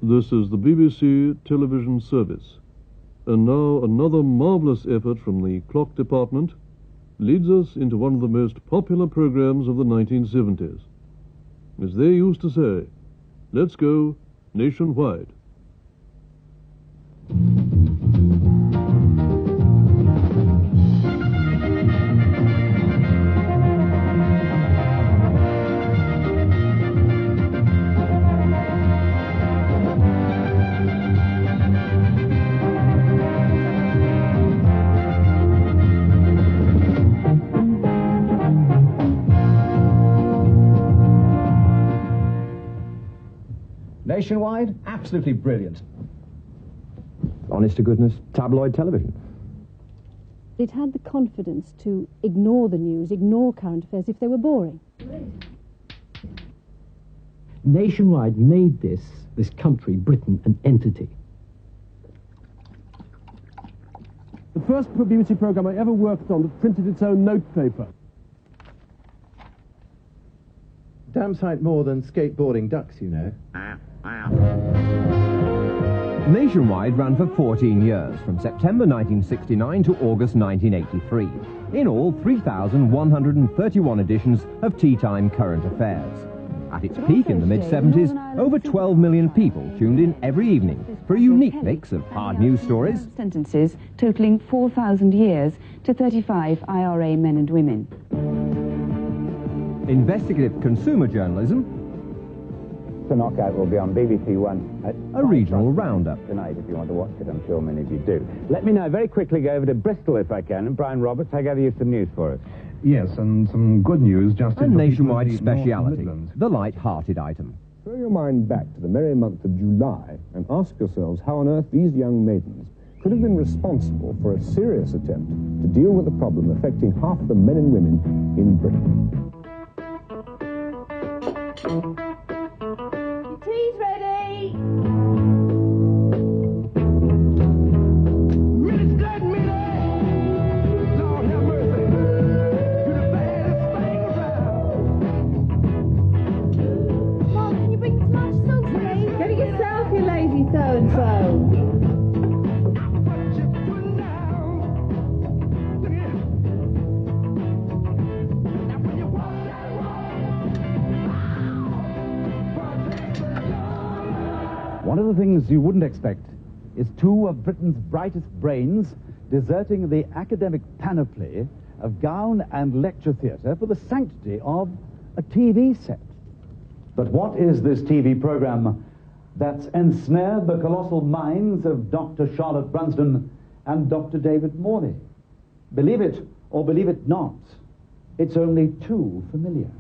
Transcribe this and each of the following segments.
This is the BBC television service. And now another marvellous effort from the clock department leads us into one of the most popular programs of the 1970s. As they used to say, let's go nationwide. Nationwide, absolutely brilliant. Honest-to-goodness tabloid television. It had the confidence to ignore the news, ignore current affairs if they were boring. Nationwide made this country, Britain, an entity. The first BBC programme I ever worked on that printed its own notepaper. Damn sight more than skateboarding ducks, you know. Nationwide ran for 14 years, from September 1969 to August 1983. In all, 3,131 editions of Tea Time Current Affairs. At its peak in the mid-70s, over 12 million people tuned in every evening for a unique mix of hard news stories, sentences totaling 4,000 years to 35 IRA men and women, investigative consumer journalism, The Knockout will be on BBC One at a regional roundup. tonight if you want to watch it. I'm sure many of you do. Let me now very quickly go over to Bristol if I can. And Brian Roberts, I gather you have some news for us. Yes, and some good news just A in nationwide the North speciality, Midlands. the light-hearted item. Throw your mind back to the merry month of July and ask yourselves how on earth these young maidens could have been responsible for a serious attempt to deal with a problem affecting half the men and women in Britain. Your tea's ready! Mom, can you bring tomato sauce, please? Get it yourself, you lazy so-and-so. One of the things you wouldn't expect is two of Britain's brightest brains deserting the academic panoply of gown and lecture theatre for the sanctity of a TV set. But what is this TV programme that's ensnared the colossal minds of Dr. Charlotte Brunsden and Dr. David Morley? Believe it or believe it not, it's only too familiar.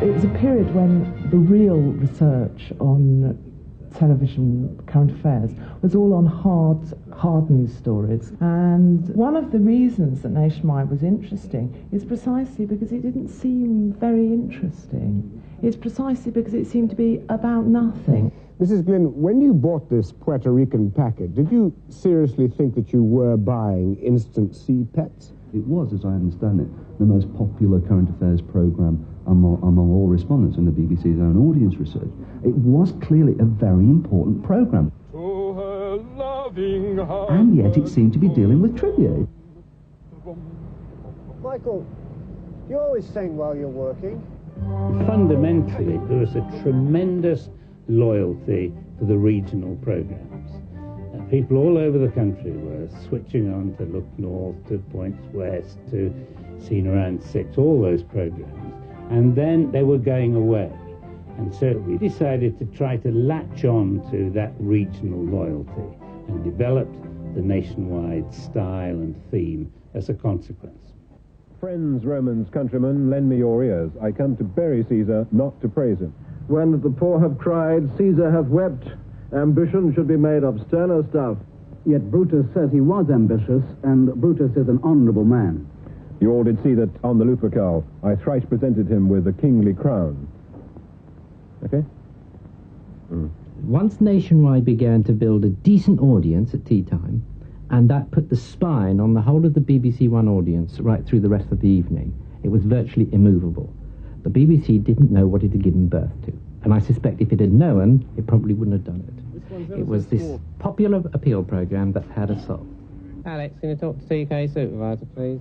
It was a period when the real research on television current affairs was all on hard news stories. And one of the reasons that Nationwide was interesting is precisely because it didn't seem very interesting. It's precisely because it seemed to be about nothing. Mrs. Glynn, when you bought this Puerto Rican packet, did you seriously think that you were buying instant sea pets? It was, as I understand it, the most popular current affairs programme among all respondents in the BBC's own audience research. It was clearly a very important programme. And yet it seemed to be dealing with trivia. Michael, do you always sing while you're working? Fundamentally, there was a tremendous loyalty to the regional programmes. People all over the country were switching on to Look North, to Points West, to Scene Around 6, all those programmes. And then they were going away. And so we decided to try to latch on to that regional loyalty and developed the Nationwide style and theme as a consequence. Friends, Romans, countrymen, lend me your ears. I come to bury Caesar, not to praise him. When the poor have cried, Caesar hath wept. Ambition should be made of sterner stuff. Yet Brutus says he was ambitious, and Brutus is an honourable man. You all did see that on the Lupercal, I thrice presented him with a kingly crown. Okay? Once Nationwide began to build a decent audience at tea time, and that put the spine on the whole of the BBC One audience right through the rest of the evening, it was virtually immovable. the BBC didn't know what it had given birth to. And I suspect if it had known, it probably wouldn't have done it. It was this popular appeal programme that had us sold. Alex, can you talk to TK Supervisor, please?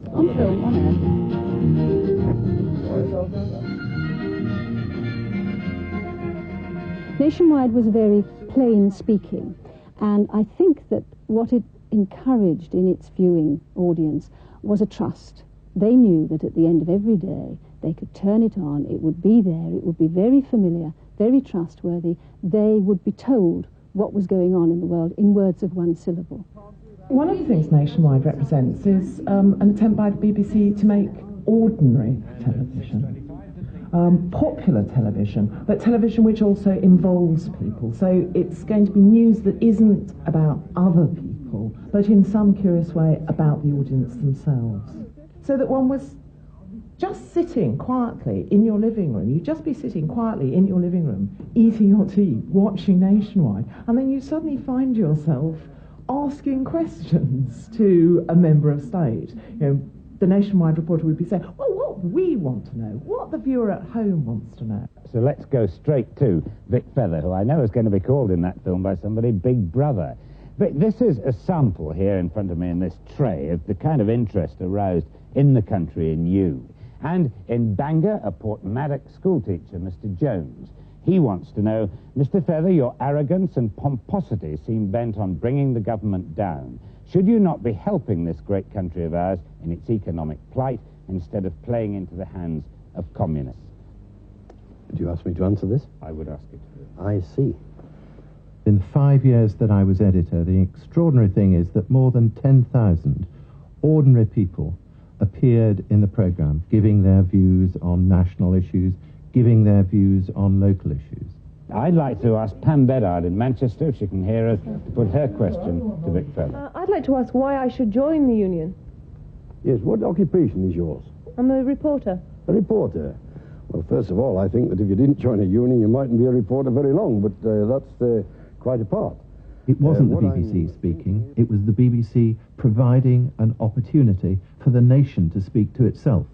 Nationwide was very plain speaking, and I think that what it encouraged in its viewing audience was a trust. They knew that at the end of every day they could turn it on, it would be there, it would be very familiar, very trustworthy. They would be told what was going on in the world in words of one syllable. One of the things Nationwide represents is an attempt by the BBC to make ordinary television, popular television, but television which also involves people. So it's going to be news that isn't about other people, but in some curious way about the audience themselves. So that one was just sitting quietly in your living room. You'd just be sitting quietly in your living room, eating your tea, watching Nationwide, and then you suddenly find yourself asking questions to a member of state. You know, the Nationwide reporter would be saying, well, what we want to know, what the viewer at home wants to know. So let's go straight to Vic Feather, who I know is going to be called in that film by somebody, Big Brother. Vic, this is a sample here in front of me in this tray of the kind of interest aroused in the country in you. And in Bangor, a Port Maddox schoolteacher, Mr. Jones. He wants to know, Mr. Feather, your arrogance and pomposity seem bent on bringing the government down. Should you not be helping this great country of ours in its economic plight instead of playing into the hands of communists? Did you ask me to answer this? I would ask you to. I see. In the 5 years that I was editor, the extraordinary thing is that more than 10,000 ordinary people appeared in the programme, giving their views on national issues, giving their views on local issues. I'd like to ask Pam Bedard in Manchester, if she can hear us, to put her question to Vic Feather. I'd like to ask why I should join the union. Yes, what occupation is yours? I'm a reporter. A reporter? Well, first of all, I think that if you didn't join a union, you mightn't be a reporter very long, but that's quite apart. It wasn't the BBC speaking, it was the BBC providing an opportunity for the nation to speak to itself.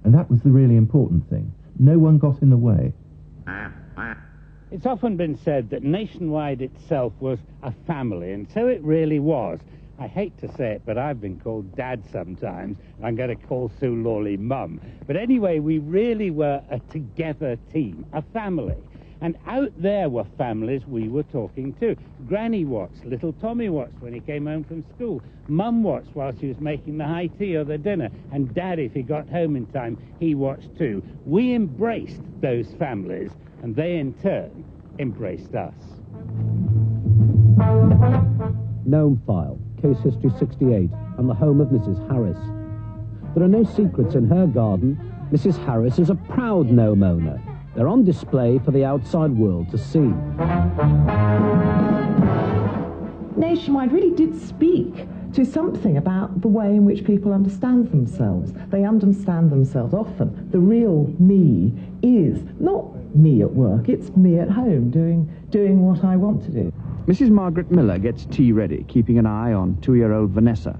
And that was the really important thing. No one got in the way. It's often been said that Nationwide itself was a family, and so it really was. I hate to say it, but I've been called Dad sometimes. I'm going to call Sue Lawley Mum. But anyway, we really were a together team, a family. And out there were families we were talking to. Granny watched, little Tommy watched when he came home from school. Mum watched while she was making the high tea or the dinner. And Dad, if he got home in time, he watched too. We embraced those families, and they in turn embraced us. Gnome File, Case History 68, and the home of Mrs. Harris. There are no secrets in her garden. Mrs. Harris is a proud gnome owner. They're on display for the outside world to see. Nationwide really did speak to something about the way in which people understand themselves. They understand themselves often. The real me is not me at work, it's me at home doing what I want to do. Mrs. Margaret Miller gets tea ready, keeping an eye on 2-year-old Vanessa.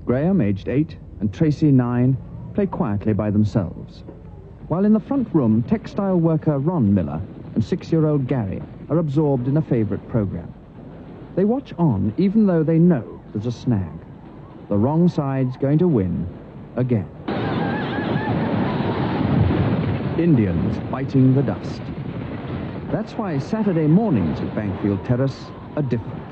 Graham, aged 8, and Tracy, 9, play quietly by themselves. While in the front room, textile worker Ron Miller and 6-year-old Gary are absorbed in a favourite programme. They watch on even though they know there's a snag. The wrong side's going to win again. Indians biting the dust. That's why Saturday mornings at Bankfield Terrace are different.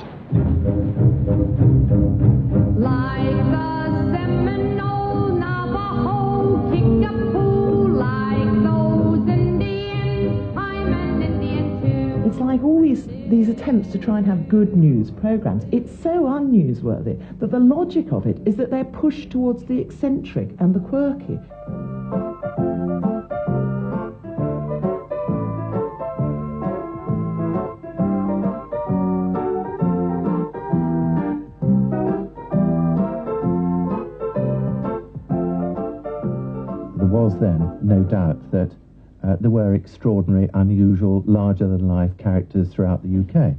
Like the Seminole, Navajo, Kickapoo, like those Indians, I'm an Indian too. It's like all these attempts to try and have good news programmes. It's so unnewsworthy that the logic of it is that they're pushed towards the eccentric and the quirky. Was then no doubt that there were extraordinary, unusual, larger-than-life characters throughout the UK.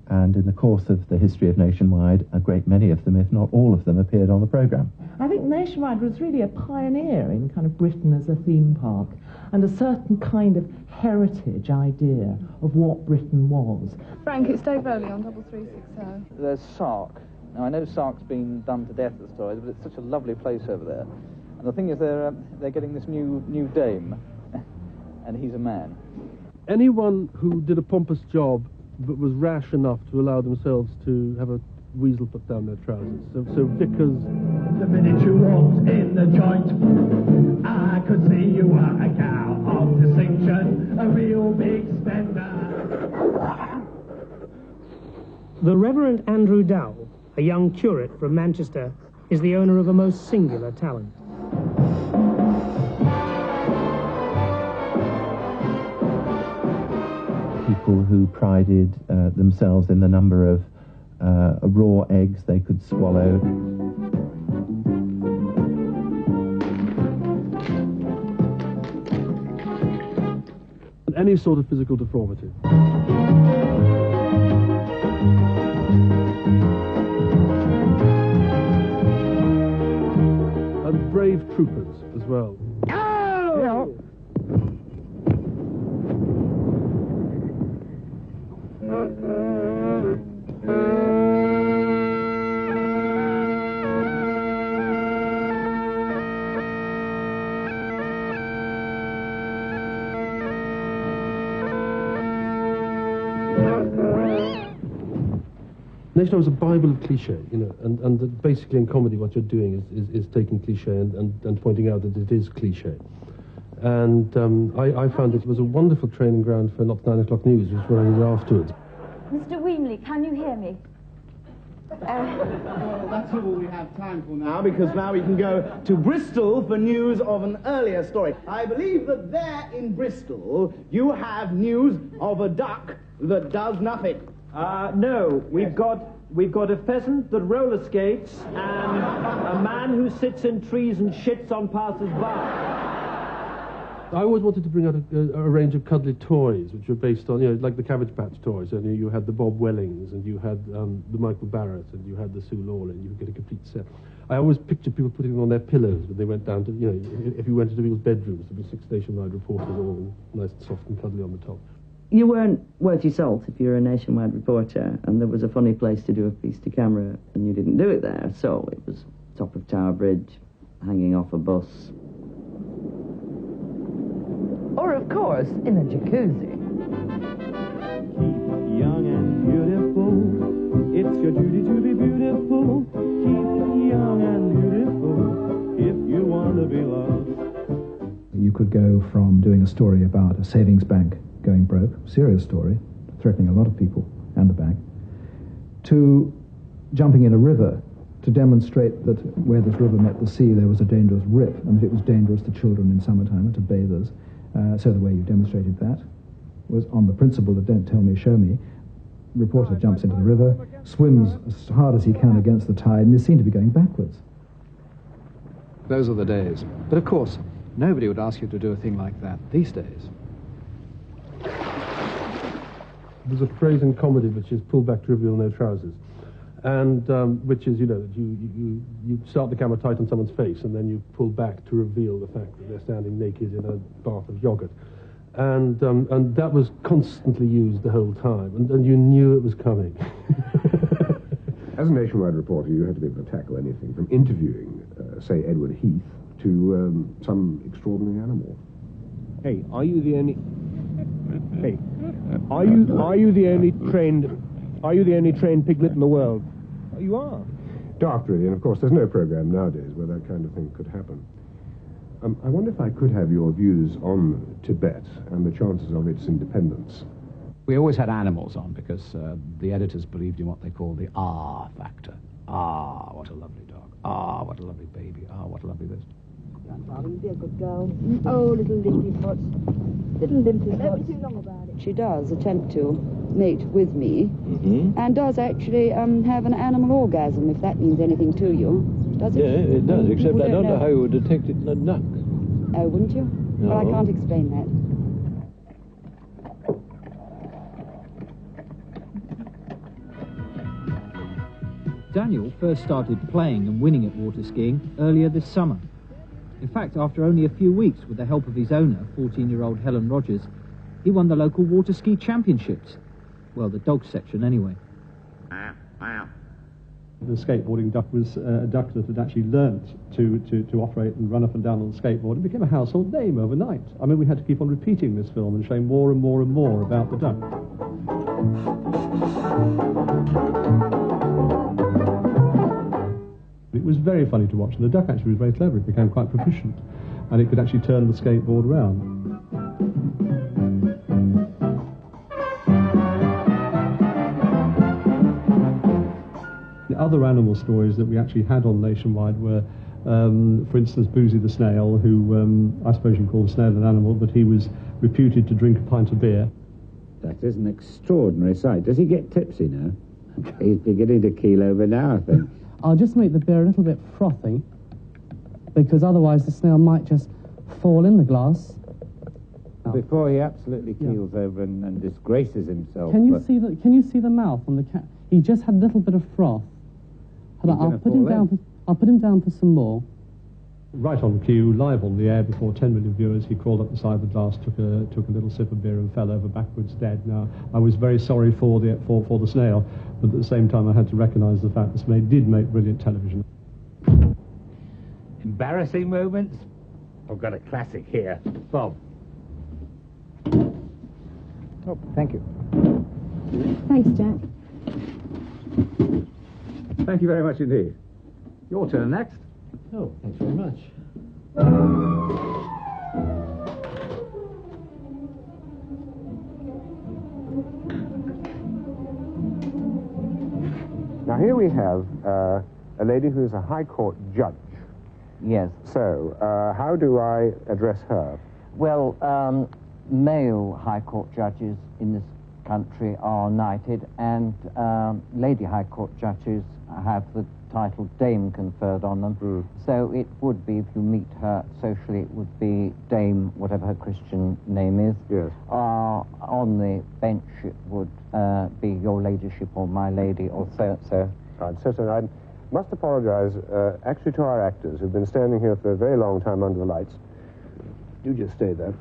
and in the course of the history of Nationwide, a great many of them, if not all of them, appeared on the programme. I think Nationwide was really a pioneer in kind of Britain as a theme park, and a certain kind of heritage idea of what Britain was. Frank, it's Dave Rowley on 3360. There's Sark. Now, I know Sark's been done to death at the stories, but it's such a lovely place over there. And the thing is, they're getting this new dame, and he's a man. Anyone who did a pompous job but was rash enough to allow themselves to have a weasel put down their trousers. So Vickers... The minute you walked in the joint, I could see you were a gal of distinction, a real big spender. The Reverend Andrew Dowell, a young curate from Manchester, is the owner of a most singular talent. People who prided themselves in the number of raw eggs they could swallow. Any sort of physical deformity. And brave troopers as well. Oh! Nationwide was a Bible of cliché, you know, and basically in comedy what you're doing is taking cliché and pointing out that it is cliché. And I found it was a wonderful training ground for Not 9 O'Clock News, which were only afterwards. Mr. Weemley, can you hear me? Well, that's all we have time for now, because now we can go to Bristol for news of an earlier story. I believe that there in Bristol you have news of a duck that does nothing. No, we've got a pheasant that roller skates and a man who sits in trees and shits on passers-by. I always wanted to bring out a range of cuddly toys, which were based on, you know, like the Cabbage Patch toys. And you had the Bob Wellings, and you had the Michael Barrett, and you had the Sue Lawlin. You could get a complete set. I always pictured people putting them on their pillows when they went down to, you know, if you went into people's bedrooms, there'd be 6 Nationwide reporters all nice and soft and cuddly on the top. You weren't worth your salt if you're a Nationwide reporter, and there was a funny place to do a piece to camera, and you didn't do it there, so it was top of Tower Bridge, hanging off a bus. Or, of course, in a jacuzzi. Keep young and beautiful. It's your duty to be beautiful. Keep young and beautiful if you want to be loved. You could go from doing a story about a savings bank going broke, serious story, threatening a lot of people and the bank, to jumping in a river to demonstrate that where this river met the sea there was a dangerous rip and that it was dangerous to children in summertime and to bathers. So the way you demonstrated that was on the principle of don't tell me, show me. Reporter jumps into the river, swims as hard as he can against the tide, and is seen to be going backwards. Those are the days. But of course, nobody would ask you to do a thing like that these days. There's a phrase in comedy which is pull back to reveal no trousers. And which is, you know, that you start the camera tight on someone's face and then you pull back to reveal the fact that they're standing naked in a bath of yogurt. And that was constantly used the whole time, and you knew it was coming. As a Nationwide reporter, you had to be able to tackle anything from interviewing, say, Edward Heath, to some extraordinary animal. Hey, are you the only... Hey, are you the only trained piglet in the world? Oh, you are. Daft, really, and of course there's no program nowadays where that kind of thing could happen. I wonder if I could have your views on Tibet and the chances of its independence. We always had animals on because the editors believed in what they called the ah factor. Ah, what a lovely dog. Ah, what a lovely baby. Ah, what a lovely this. Grandfather, you be a good girl. Oh, little limpy foot. Little limpy foot. Don't be too long about it. She does attempt to mate with me, and does actually have an animal orgasm, if that means anything to you. Does it? Yeah, it does, except I don't know how you would detect it in a duck. Oh, wouldn't you? No. Well, I can't explain that. Daniel first started playing and winning at water skiing earlier this summer. In fact, after only a few weeks, with the help of his owner, 14-year-old Helen Rogers, he won the local water ski championships. Well, the dog section anyway. The skateboarding duck was a duck that had actually learnt to operate and run up and down on the skateboard. It became a household name overnight. I mean, we had to keep on repeating this film and showing more and more and more about the duck. It was very funny to watch, and the duck actually was very clever. It became quite proficient, and it could actually turn the skateboard around. The other animal stories that we actually had on Nationwide were, for instance, Boozy the snail, who I suppose you can call the snail an animal, but he was reputed to drink a pint of beer. That is an extraordinary sight. Does he get tipsy now? He's beginning to keel over now, I think. I'll just make the beer a little bit frothy, because otherwise the snail might just fall in the glass. Before he absolutely keels over and disgraces himself. Can you see the mouth on the cat? He just had a little bit of froth. I'll put him down for some more. Right on cue, live on the air before 10 million viewers, he crawled up the side of the glass, took a little sip of beer and fell over backwards dead. Now, I was very sorry for the snail, but at the same time I had to recognise the fact that Snail did make brilliant television. Embarrassing moments? I've got a classic here. Bob. Oh, thank you. Thanks, Jack. Thank you very much indeed. Your turn next. Oh, thanks very much. Now here we have a lady who is a High Court judge. Yes. So, how do I address her? Well, male High Court judges in this country are knighted, and lady High Court judges have the title Dame conferred on them. So it would be, if you meet her socially, it would be Dame, whatever her Christian name is. Yes. On the bench it would be Your Ladyship or My Lady or so. Right, so I must apologise actually to our actors who've been standing here for a very long time under the lights. Do just stay there.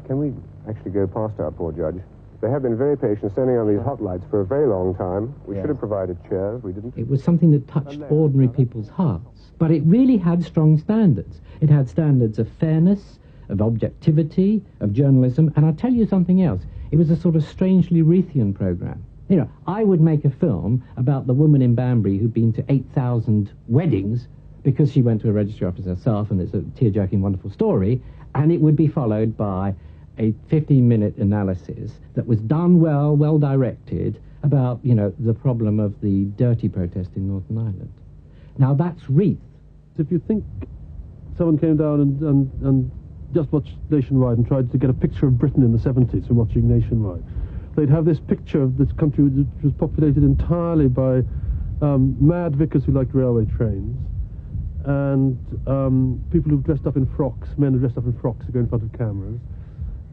Can we actually go past our poor judge? They have been very patient, standing on these hot lights for a very long time. We should have provided chairs. We didn't. It was something that touched ordinary people's hearts. But it really had strong standards. It had standards of fairness, of objectivity, of journalism. And I'll tell you something else. It was a sort of strangely Reithian programme. You know, I would make a film about the woman in Banbury who'd been to 8,000 weddings because she went to a registry office herself, and it's a tear-jerking, wonderful story. And it would be followed by a 15-minute analysis that was done well directed about, you know, the problem of the dirty protest in Northern Ireland. Now, that's Reith. If you think someone came down and just watched Nationwide and tried to get a picture of Britain in the 70s from watching Nationwide, they'd have this picture of this country which was populated entirely by mad vicars who liked railway trains, and people who dressed up in frocks, men who dressed up in frocks who go in front of cameras,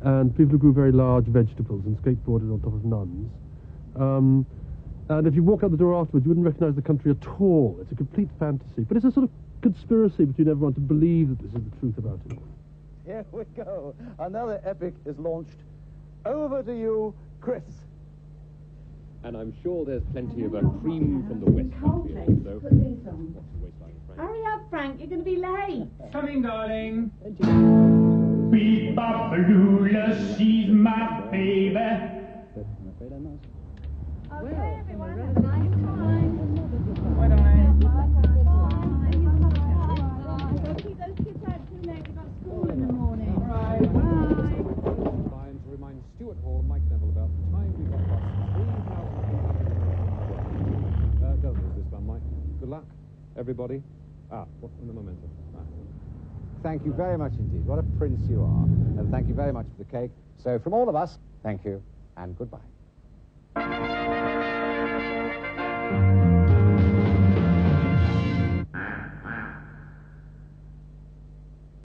and people who grew very large vegetables and skateboarded on top of nuns. And if you walk out the door afterwards, you wouldn't recognise the country at all. It's a complete fantasy. But it's a sort of conspiracy between everyone to believe that this is the truth about it. Here we go. Another epic is launched. Over to you, Chris. And I'm sure there's plenty of a cream from the West Country also. Hurry up, Frank. You're going to be late. Coming, darling. Beep-bop-a-lula, she's my baby. Okay, everyone, have a nice time. Bye, darling. Don't keep those kids out too late. We've got school in the morning. Bye. Fine to remind Stuart Hall and Mike Neville about the time we got past 3,000. Don't lose this one, Mike. Good luck, everybody. What's in the momentum? Thank you very much indeed. What a prince you are. And thank you very much for the cake. So from all of us, thank you and goodbye.